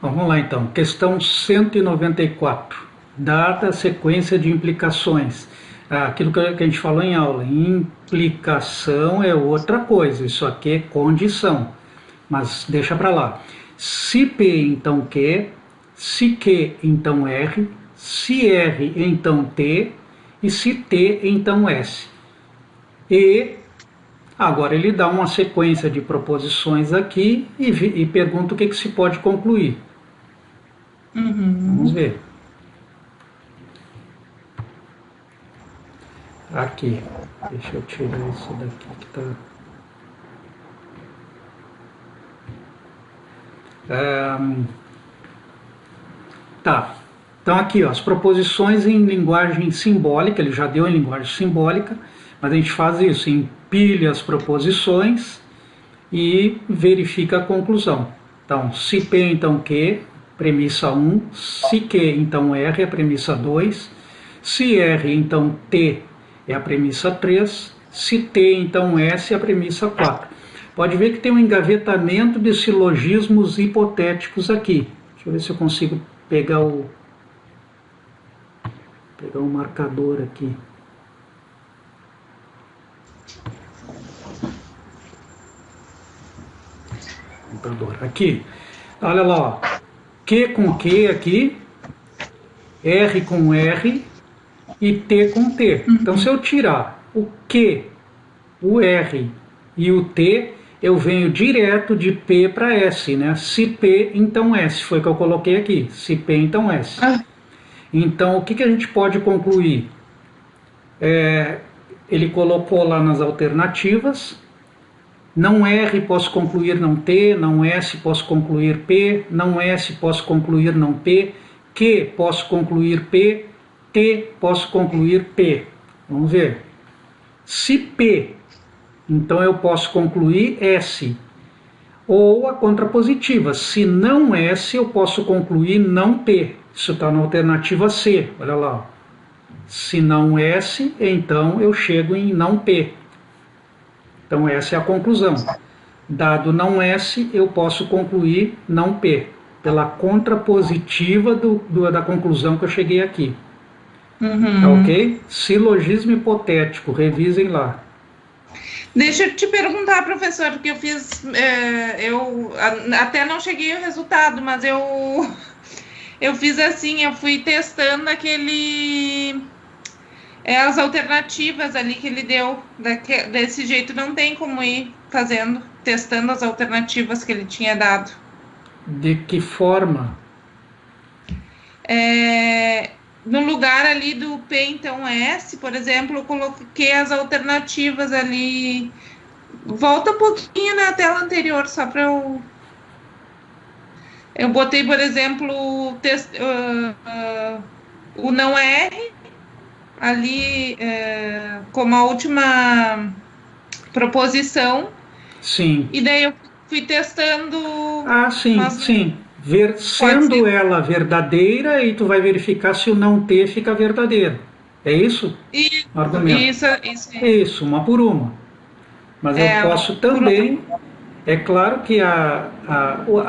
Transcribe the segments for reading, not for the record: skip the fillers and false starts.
Vamos lá então, questão 194. Dada a sequência de implicações. Aquilo que a gente falou em aula, implicação é outra coisa, isso aqui é condição, mas deixa para lá. Se P, então Q, se Q, então R, se R, então T, e se T, então S. E agora ele dá uma sequência de proposições aqui e pergunta o que se pode concluir. Vamos ver. Aqui, deixa eu tirar isso daqui que está... Tá, então aqui ó, as proposições em linguagem simbólica, ele já deu em linguagem simbólica, mas a gente faz isso, empilha as proposições e verifica a conclusão. Então, se P então Q, premissa 1, se Q então R, a premissa 2, se R então T, é a premissa 3, se T então S, é a premissa 4. Pode ver que tem um engavetamento de silogismos hipotéticos aqui. Deixa eu ver se eu consigo pegar o marcador aqui. Aqui, olha lá, ó. Q com Q aqui, R com R e T com T. Então, se eu tirar o Q, o R e o T, eu venho direto de P para S, né? Se P, então S, foi o que eu coloquei aqui. Se P, então S. Então, o que a gente pode concluir? Ele colocou lá nas alternativas, não R posso concluir não T, não S posso concluir P, não S posso concluir não P, Q posso concluir P, T posso concluir P. Vamos ver. Se P, então eu posso concluir S. Ou a contrapositiva, se não S, eu posso concluir não P. Isso está na alternativa C, olha lá. Se não S, então eu chego em não P. Então essa é a conclusão. Dado não S, eu posso concluir não P, pela contrapositiva da conclusão que eu cheguei aqui. Tá ok? Silogismo hipotético, revisem lá. Deixa eu te perguntar, professor, que eu fiz, eu até não cheguei ao resultado, mas eu fiz assim, eu fui testando as alternativas ali que ele deu, desse jeito não tem como ir testando as alternativas que ele tinha dado. De que forma? No lugar ali do P, então S, por exemplo, eu coloquei as alternativas ali. Volta um pouquinho na tela anterior, só para eu... Eu botei, por exemplo, o não R ali como a última proposição. Sim. E daí eu fui testando... sim. Sendo ela verdadeira, e tu vai verificar se o não T fica verdadeiro. É isso? Isso, uma por uma. Mas eu posso também... É claro que a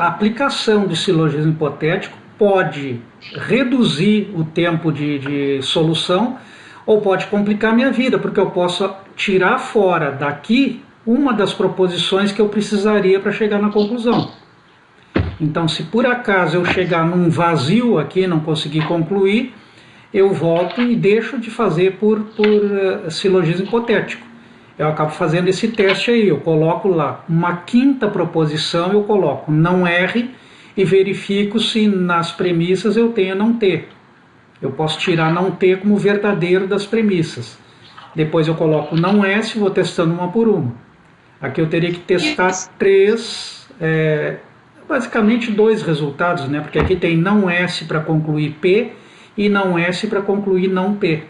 aplicação de silogismo hipotético pode reduzir o tempo de solução ou pode complicar minha vida, porque eu posso tirar fora daqui uma das proposições que eu precisaria para chegar na conclusão. Então, se por acaso eu chegar num vazio aqui, não conseguir concluir, eu volto e deixo de fazer por silogismo hipotético. Eu acabo fazendo esse teste aí, eu coloco lá uma quinta proposição, eu coloco não R e verifico se nas premissas eu tenho não T. Eu posso tirar não T como verdadeiro das premissas. Depois eu coloco não S e vou testando uma por uma. Aqui eu teria que testar basicamente dois resultados, né? Porque aqui tem não S para concluir P e não S para concluir não P.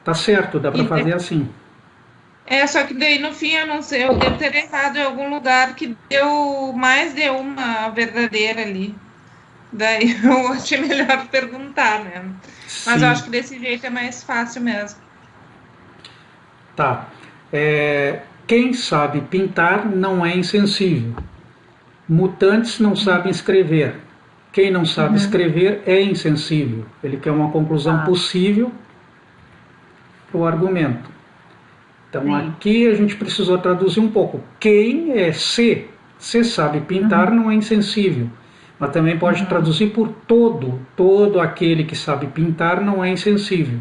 Tá certo, dá para fazer assim. Só que daí no fim eu não sei, eu devo ter errado em algum lugar que deu mais de uma verdadeira ali. Daí eu achei melhor perguntar, né? Mas eu acho que desse jeito é mais fácil mesmo. Tá. Quem sabe pintar não é insensível. Mutantes não sabem escrever. Quem não sabe escrever é insensível. Ele quer uma conclusão possível para o argumento. Então aqui a gente precisou traduzir um pouco. Quem é se? Se sabe pintar não é insensível. Mas também pode traduzir por todo. Todo aquele que sabe pintar não é insensível.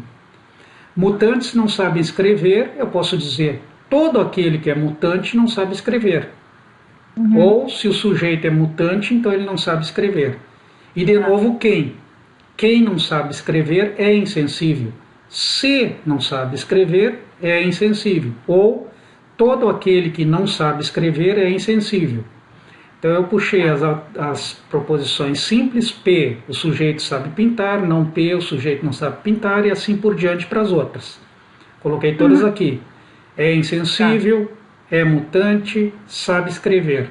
Mutantes não sabem escrever, eu posso dizer todo aquele que é mutante não sabe escrever. Ou se o sujeito é mutante, então ele não sabe escrever. E de novo, quem? Quem não sabe escrever é insensível. Se não sabe escrever, é insensível. Ou todo aquele que não sabe escrever é insensível. Então eu puxei as proposições simples, P, o sujeito sabe pintar, não P, o sujeito não sabe pintar, e assim por diante para as outras. Coloquei todas aqui. É insensível, é mutante, sabe escrever.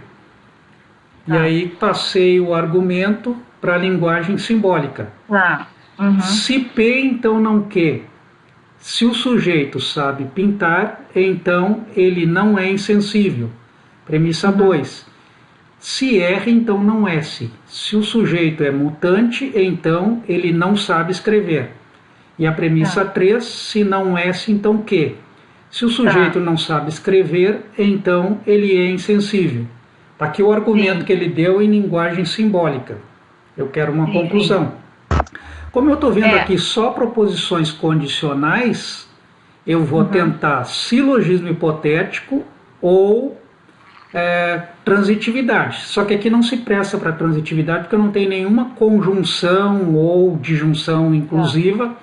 E aí passei o argumento para a linguagem simbólica. Se P, então não Q. Se o sujeito sabe pintar, então ele não é insensível. Premissa 2. Se R, então não S. Se o sujeito é mutante, então ele não sabe escrever. E a premissa 3, se não S, então Q. Se o sujeito não sabe escrever, então ele é insensível. Está aqui o argumento que ele deu em linguagem simbólica. Eu quero uma conclusão. Como eu estou vendo aqui só proposições condicionais, eu vou tentar silogismo hipotético ou transitividade. Só que aqui não se presta para transitividade porque não tem nenhuma conjunção ou disjunção inclusiva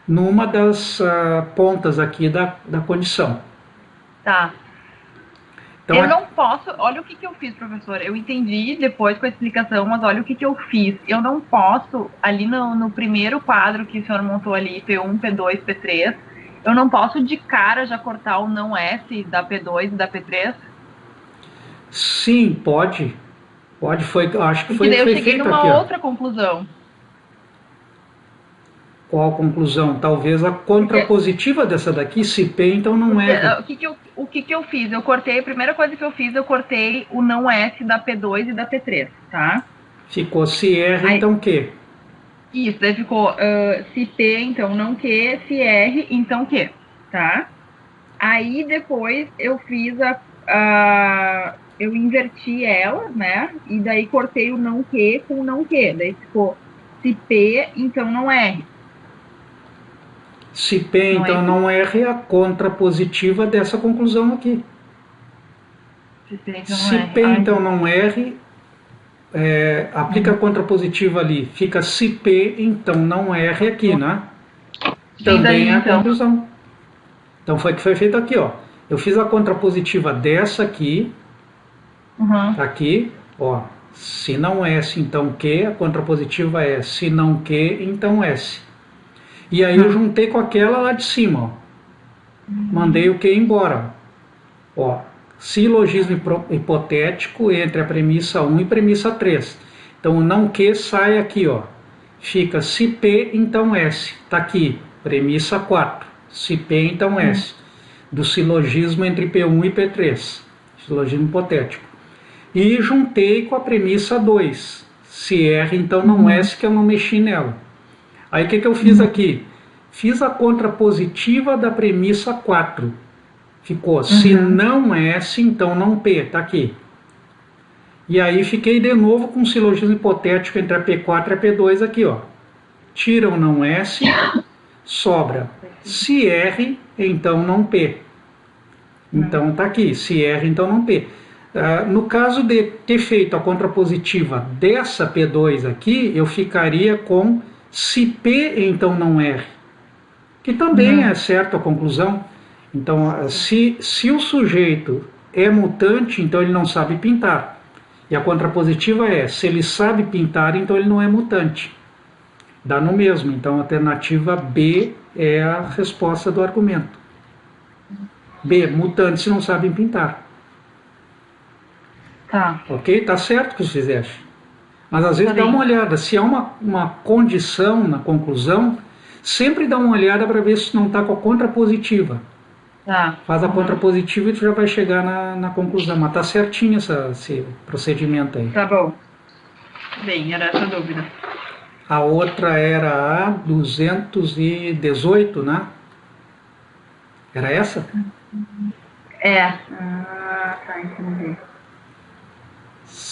numa das pontas aqui da condição. Então, eu não posso... Olha o que eu fiz, professor. Eu entendi depois com a explicação, mas olha o que eu fiz. Eu não posso, ali no primeiro quadro que o senhor montou ali, P1, P2, P3, eu não posso de cara já cortar o não S da P2 e da P3? Sim, pode. Pode, acho que foi feito aqui. Porque daí eu cheguei numa outra conclusão. Qual a conclusão? Talvez a contrapositiva dessa daqui, se P, então não é. O que eu fiz? Eu cortei, a primeira coisa que eu fiz, eu cortei o não S da P2 e da P3, tá? Ficou se R, então Q. Isso, daí ficou se P, então não Q, se R, então Q, tá? Aí depois eu fiz eu inverti ela, né? E daí cortei o não Q com o não Q. Daí ficou se P, então não R. Se P, então não R, é a contrapositiva dessa conclusão aqui. Se P, então não R, aplica a contrapositiva ali. Fica se P, então não R aqui, né? Também é a conclusão. Então foi o que foi feito aqui, ó. Eu fiz a contrapositiva dessa aqui, aqui, ó. Se não S, então Q, a contrapositiva é se não Q, então S. E aí eu juntei com aquela lá de cima, ó. Mandei o Q embora. Ó, silogismo hipotético entre a premissa 1 e premissa 3. Então o não Q sai aqui, ó. Fica se P, então S. Está aqui, premissa 4. Se P, então S. Do silogismo entre P1 e P3. Silogismo hipotético. E juntei com a premissa 2. Se R, então não S, que eu não mexi nela. Aí o que eu fiz aqui? Fiz a contrapositiva da premissa 4. Ficou se não S, então não P. Está aqui. E aí fiquei de novo com um silogismo hipotético entre a P4 e a P2 aqui, ó. Tira o não S, sobra se R, então não P. Então está aqui, se R, então não P. No caso de ter feito a contrapositiva dessa P2 aqui, eu ficaria com se P, então não R. Que também é certo a conclusão. Então, se o sujeito é mutante, então ele não sabe pintar. E a contrapositiva é, se ele sabe pintar, então ele não é mutante. Dá no mesmo. Então a alternativa B é a resposta do argumento. B, mutantes não sabem pintar. Tá. Ok? Tá certo o que você fizeste. Mas às vezes dá uma olhada. Se há uma condição na conclusão, sempre dá uma olhada para ver se não está com a contrapositiva. Tá. Faz a contrapositiva e tu já vai chegar na conclusão. Mas tá certinho esse procedimento aí. Tá bom. Bem, era essa a dúvida. A outra era a 218, né? Era essa? Tá, entendi.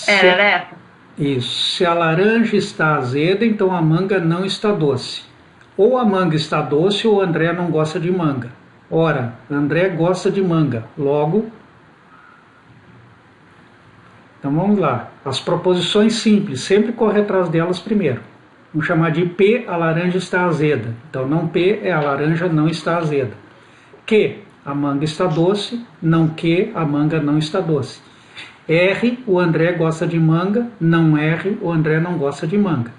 Era essa? Isso. Se a laranja está azeda, então a manga não está doce. Ou a manga está doce ou o André não gosta de manga. Ora, André gosta de manga. Logo, então vamos lá. As proposições simples, sempre corre atrás delas primeiro. Vamos chamar de P, a laranja está azeda. Então não P é a laranja não está azeda. Q, a manga está doce. Não Q, a manga não está doce. R, o André gosta de manga. Não R, o André não gosta de manga.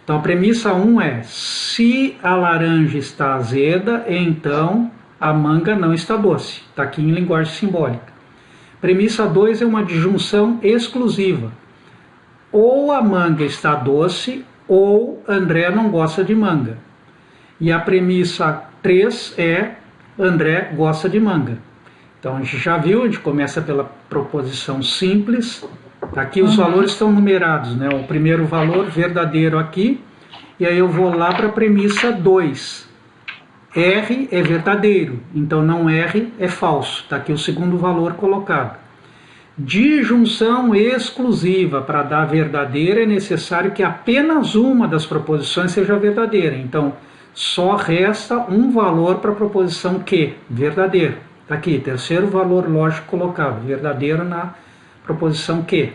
Então a premissa 1 é: se a laranja está azeda, então a manga não está doce. Está aqui em linguagem simbólica. Premissa 2 é uma disjunção exclusiva. Ou a manga está doce, ou André não gosta de manga. E a premissa 3 é: André gosta de manga. Então a gente já viu, a gente começa pela proposição simples. Aqui os valores estão numerados, né? O primeiro valor verdadeiro aqui, e aí eu vou lá para a premissa 2. R é verdadeiro, então não R é falso. Está aqui o segundo valor colocado. Disjunção exclusiva. Para dar verdadeira é necessário que apenas uma das proposições seja verdadeira. Então só resta um valor para a proposição Q, verdadeiro. Está aqui, terceiro valor lógico colocado, verdadeiro na proposição Q.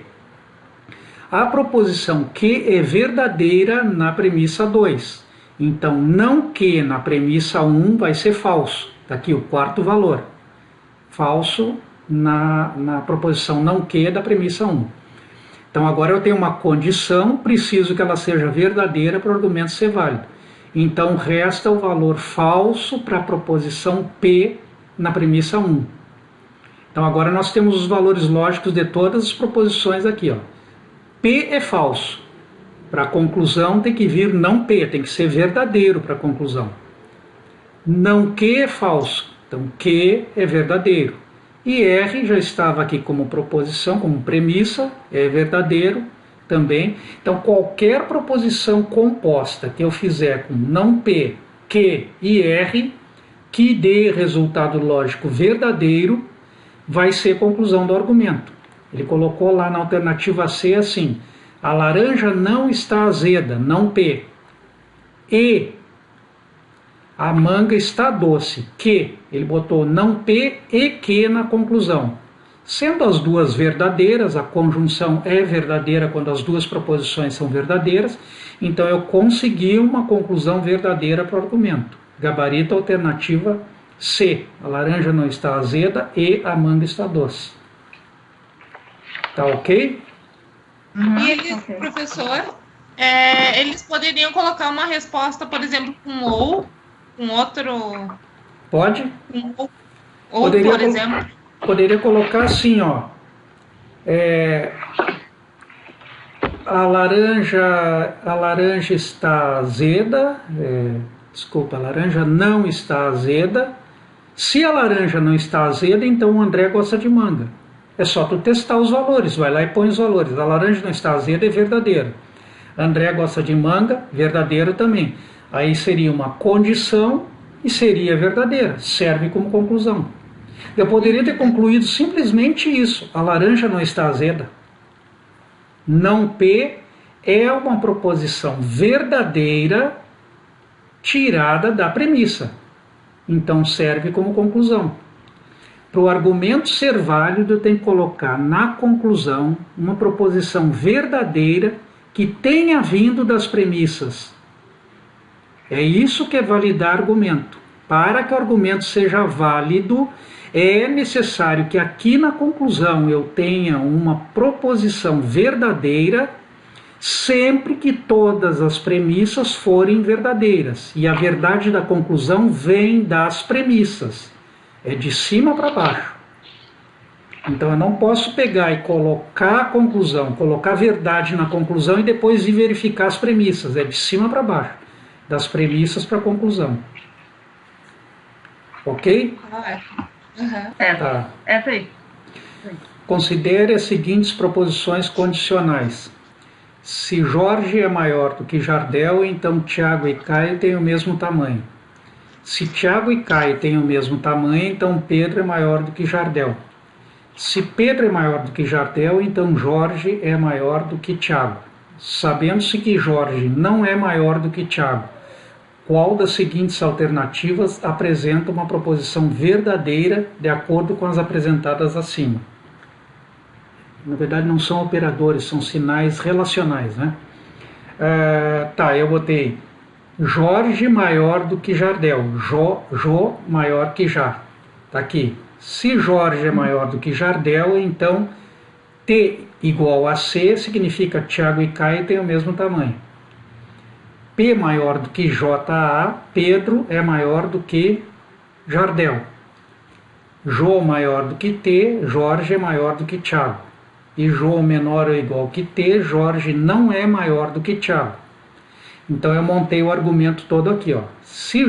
A proposição Q é verdadeira na premissa 2. Então, não Q na premissa 1 vai ser falso. Está aqui o quarto valor. Falso na proposição não Q da premissa 1. Então, agora eu tenho uma condição, preciso que ela seja verdadeira para o argumento ser válido. Então, resta o valor falso para a proposição P na premissa 1. Então, agora nós temos os valores lógicos de todas as proposições aqui, ó. P é falso. Para a conclusão tem que vir não P, tem que ser verdadeiro para a conclusão. Não Q é falso, então Q é verdadeiro. E R já estava aqui como proposição, como premissa, é verdadeiro também. Então qualquer proposição composta que eu fizer com não P, Q e R, que dê resultado lógico verdadeiro, vai ser conclusão do argumento. Ele colocou lá na alternativa C assim: a laranja não está azeda, não P. E a manga está doce, Q. Ele botou não P e Q na conclusão. Sendo as duas verdadeiras, a conjunção é verdadeira quando as duas proposições são verdadeiras, então eu consegui uma conclusão verdadeira para o argumento. Gabarito alternativa C. A laranja não está azeda e a manga está doce. Tá ok? E eles, professor, eles poderiam colocar uma resposta, por exemplo, com ou, com outro... Pode? Ou, por exemplo... Poderia colocar assim, ó. A laranja está azeda. Desculpa, a laranja não está azeda. Se a laranja não está azeda, então o André gosta de manga. É só tu testar os valores, vai lá e põe os valores. A laranja não está azeda, é verdadeiro. André gosta de manga, verdadeiro também. Aí seria uma condição e seria verdadeira, serve como conclusão. Eu poderia ter concluído simplesmente isso: a laranja não está azeda. Não P é uma proposição verdadeira tirada da premissa. Então serve como conclusão. Para o argumento ser válido, eu tenho que colocar na conclusão uma proposição verdadeira que tenha vindo das premissas. É isso que é validar argumento. Para que o argumento seja válido, é necessário que aqui na conclusão eu tenha uma proposição verdadeira, sempre que todas as premissas forem verdadeiras. E a verdade da conclusão vem das premissas. É de cima para baixo. Então eu não posso pegar e colocar a conclusão, colocar a verdade na conclusão e depois ir verificar as premissas. É de cima para baixo. Das premissas para a conclusão. Ok? Tá. Essa aí. Considere as seguintes proposições condicionais. Se Jorge é maior do que Jardel, então Tiago e Caio têm o mesmo tamanho. Se Tiago e Caio têm o mesmo tamanho, então Pedro é maior do que Jardel. Se Pedro é maior do que Jardel, então Jorge é maior do que Tiago. Sabendo-se que Jorge não é maior do que Tiago, qual das seguintes alternativas apresenta uma proposição verdadeira de acordo com as apresentadas acima? Na verdade não são operadores, são sinais relacionais, né? Tá, eu botei Jorge maior do que Jardel, Jô maior que Já. Tá aqui. Se Jorge é maior do que Jardel, então T igual a C significa Tiago e Caio têm o mesmo tamanho. P maior do que JA, Pedro é maior do que Jardel. Jô maior do que T, Jorge é maior do que Tiago. E Jô menor ou igual que T, Jorge não é maior do que Tiago. Então eu montei o argumento todo aqui, ó. Se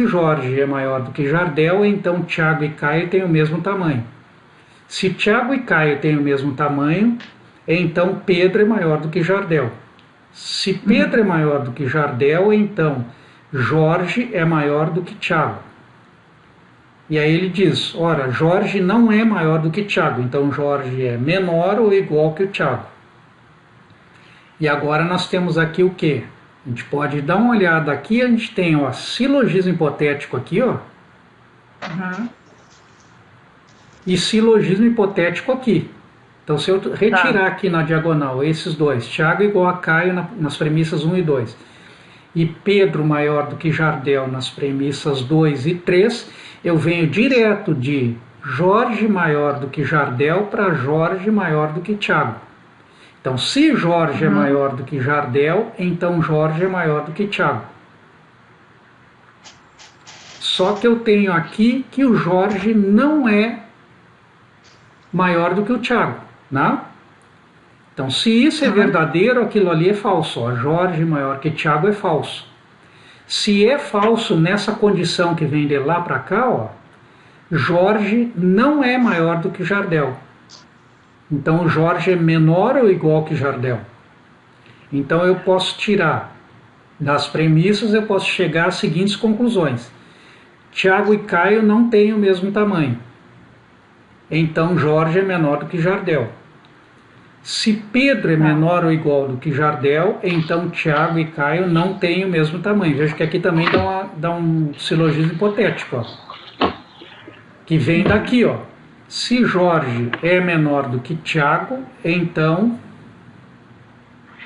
Jorge é maior do que Jardel, então Tiago e Caio têm o mesmo tamanho. Se Tiago e Caio têm o mesmo tamanho, então Pedro é maior do que Jardel. Se Pedro é maior do que Jardel, então Jorge é maior do que Tiago. E aí ele diz, ora, Jorge não é maior do que Tiago, então Jorge é menor ou igual que o Tiago. E agora nós temos aqui o quê? A gente pode dar uma olhada aqui, a gente tem o silogismo hipotético aqui, ó. E silogismo hipotético aqui. Então, se eu retirar aqui na diagonal esses dois, Tiago igual a Caio nas premissas 1 e 2, e Pedro maior do que Jardel nas premissas 2 e 3, eu venho direto de Jorge maior do que Jardel para Jorge maior do que Tiago. Então, se Jorge é maior do que Jardel, então Jorge é maior do que Tiago. Só que eu tenho aqui que o Jorge não é maior do que o Tiago, né? Então, se isso é verdadeiro, aquilo ali é falso. Ó, Jorge maior que Tiago é falso. Se é falso nessa condição que vem de lá para cá, ó, Jorge não é maior do que Jardel. Então, o Jorge é menor ou igual que Jardel. Então, eu posso tirar das premissas, eu posso chegar às seguintes conclusões. Tiago e Caio não têm o mesmo tamanho. Então, Jorge é menor do que Jardel. Se Pedro é menor ou igual do que Jardel, então Tiago e Caio não têm o mesmo tamanho. Veja que aqui também dá um silogismo hipotético, ó, que vem daqui, ó. Se Jorge é menor do que Tiago, então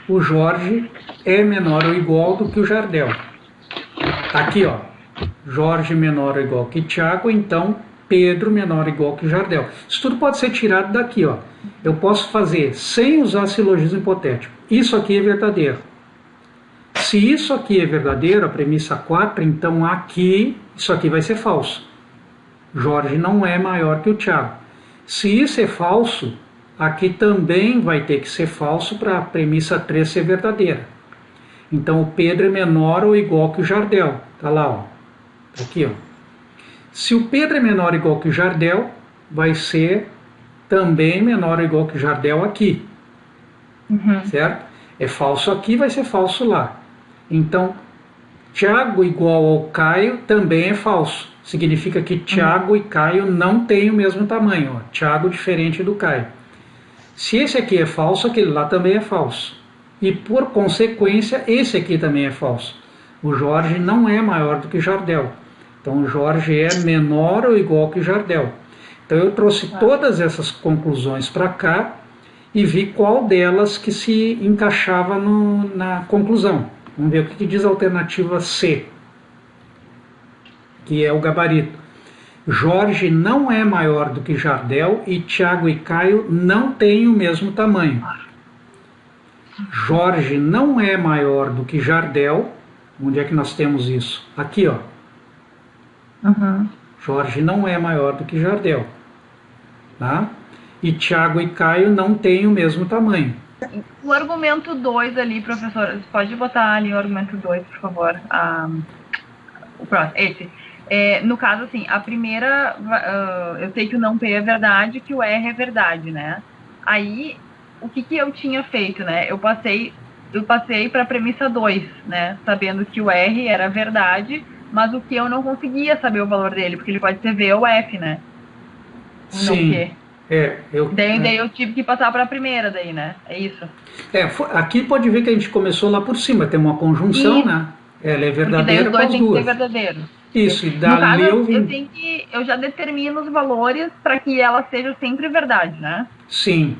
o Jorge é menor ou igual do que o Jardel. Aqui, ó, Jorge menor ou igual que Tiago, então Pedro menor ou igual que Jardel. Isso tudo pode ser tirado daqui, ó. Eu posso fazer sem usar silogismo hipotético. Isso aqui é verdadeiro. Se isso aqui é verdadeiro, a premissa 4, então aqui, isso aqui vai ser falso. Jorge não é maior que o Tiago. Se isso é falso, aqui também vai ter que ser falso para a premissa 3 ser verdadeira. Então o Pedro é menor ou igual que o Jardel. Tá lá, ó. Tá aqui, ó. Se o Pedro é menor ou igual que o Jardel, vai ser também menor ou igual que o Jardel aqui. Certo? É falso aqui, vai ser falso lá. Então, Tiago igual ao Caio também é falso. Significa que Tiago e Caio não têm o mesmo tamanho. Ó. Tiago diferente do Caio. Se esse aqui é falso, aquele lá também é falso. E por consequência, esse aqui também é falso. O Jorge não é maior do que Jardel. Então o Jorge é menor ou igual que Jardel. Então eu trouxe todas essas conclusões para cá e vi qual delas que se encaixava na conclusão. Vamos ver o que diz a alternativa C, que é o gabarito. Jorge não é maior do que Jardel e Tiago e Caio não têm o mesmo tamanho. Jorge não é maior do que Jardel. Onde é que nós temos isso? Aqui, ó. Jorge não é maior do que Jardel. Tá? E Tiago e Caio não têm o mesmo tamanho. O argumento 2 ali, professor, você pode botar ali o argumento 2, por favor. O próximo, esse. No caso, assim, a primeira, eu sei que o não P é verdade, que o R é verdade, né? Aí, o que eu tinha feito, né? Eu passei para a premissa 2, né? Sabendo que o R era verdade, mas o que eu não conseguia saber o valor dele, porque ele pode ser V ou F, né? O não Sim. Q. Daí eu tive que passar para a primeira, daí, né? É isso. Aqui pode ver que a gente começou lá por cima, tem uma conjunção, né? Ela é verdadeira com as duas. Tem que ser verdadeiro. Isso, e dali eu já determino os valores para que ela seja sempre verdade, né? Sim.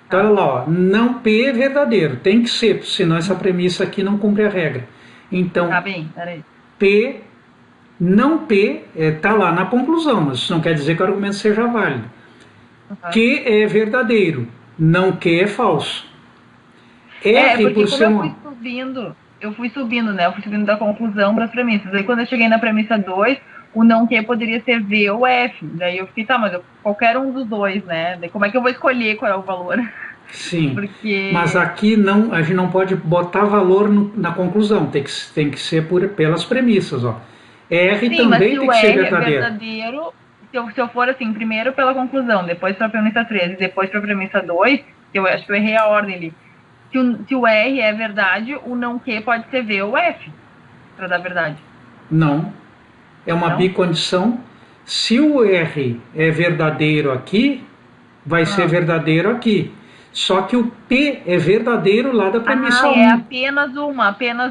Então, olha lá, ó, não P é verdadeiro, tem que ser, senão essa premissa aqui não cumpre a regra. Então, tá bem, peraí. P, não P, está lá na conclusão, mas isso não quer dizer que o argumento seja válido. Q é verdadeiro, não Q é falso. R, porque por como eu fui subindo, né? Eu fui subindo da conclusão para as premissas. Aí quando eu cheguei na premissa 2, o não Q poderia ser V ou F. Daí eu fiquei, mas qualquer um dos dois, né? Daí como é que eu vou escolher qual é o valor? Sim, mas aqui não, a gente não pode botar valor na conclusão, tem que ser pelas premissas, ó. R também tem que ser verdadeiro. Se eu for assim, primeiro pela conclusão, depois para a premissa 3 e depois para a premissa 2, eu acho que eu errei a ordem ali. Se o R é verdade, o não Q pode ser V ou F, para dar verdade. Não, é uma bicondição. Se o R é verdadeiro aqui, vai ser verdadeiro aqui. Só que o P é verdadeiro lá da premissa 1. É apenas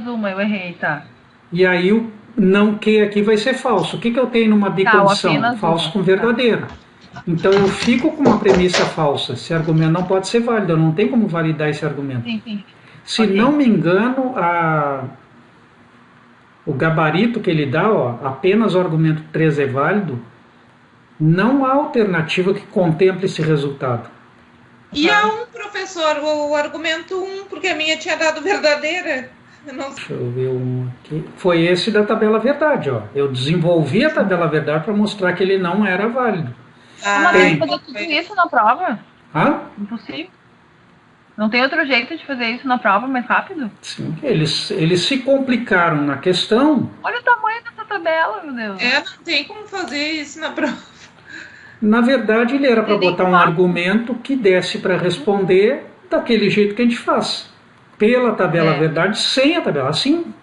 uma, eu errei, tá. E aí o não Q aqui vai ser falso. O que eu tenho numa bicondição? Falso com verdadeiro. Então eu fico com uma premissa falsa. Esse argumento não pode ser válido, eu não tenho como validar esse argumento. Sim. Se não me engano, o gabarito que ele dá, ó, apenas o argumento 3 é válido, não há alternativa que contemple esse resultado. E a 1, professor, o argumento 1, porque a minha tinha dado verdadeira. Deixa eu ver um aqui. Foi esse da tabela verdade, ó. Eu desenvolvi a tabela verdade para mostrar que ele não era válido. Mas tem que fazer tudo isso na prova? Impossível. Não tem outro jeito de fazer isso na prova mais rápido? Sim, eles se complicaram na questão. Olha o tamanho dessa tabela, meu Deus. Não tem como fazer isso na prova. Na verdade, ele era para botar um argumento que desse para responder daquele jeito que a gente faz. Pela tabela verdade, sem a tabela. Assim,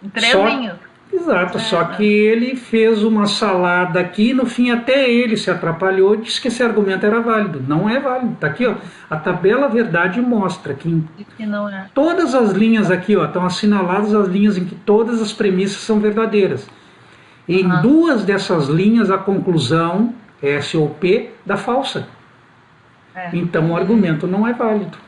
em 3 linhas. Exato, só que ele fez uma salada aqui, no fim até ele se atrapalhou e disse que esse argumento era válido. Não é válido. Está aqui, ó, a tabela verdade mostra que não é. Todas as linhas aqui, ó, estão assinaladas as linhas em que todas as premissas são verdadeiras. E em 2 dessas linhas a conclusão, S ou P, dá falsa. Então o argumento não é válido.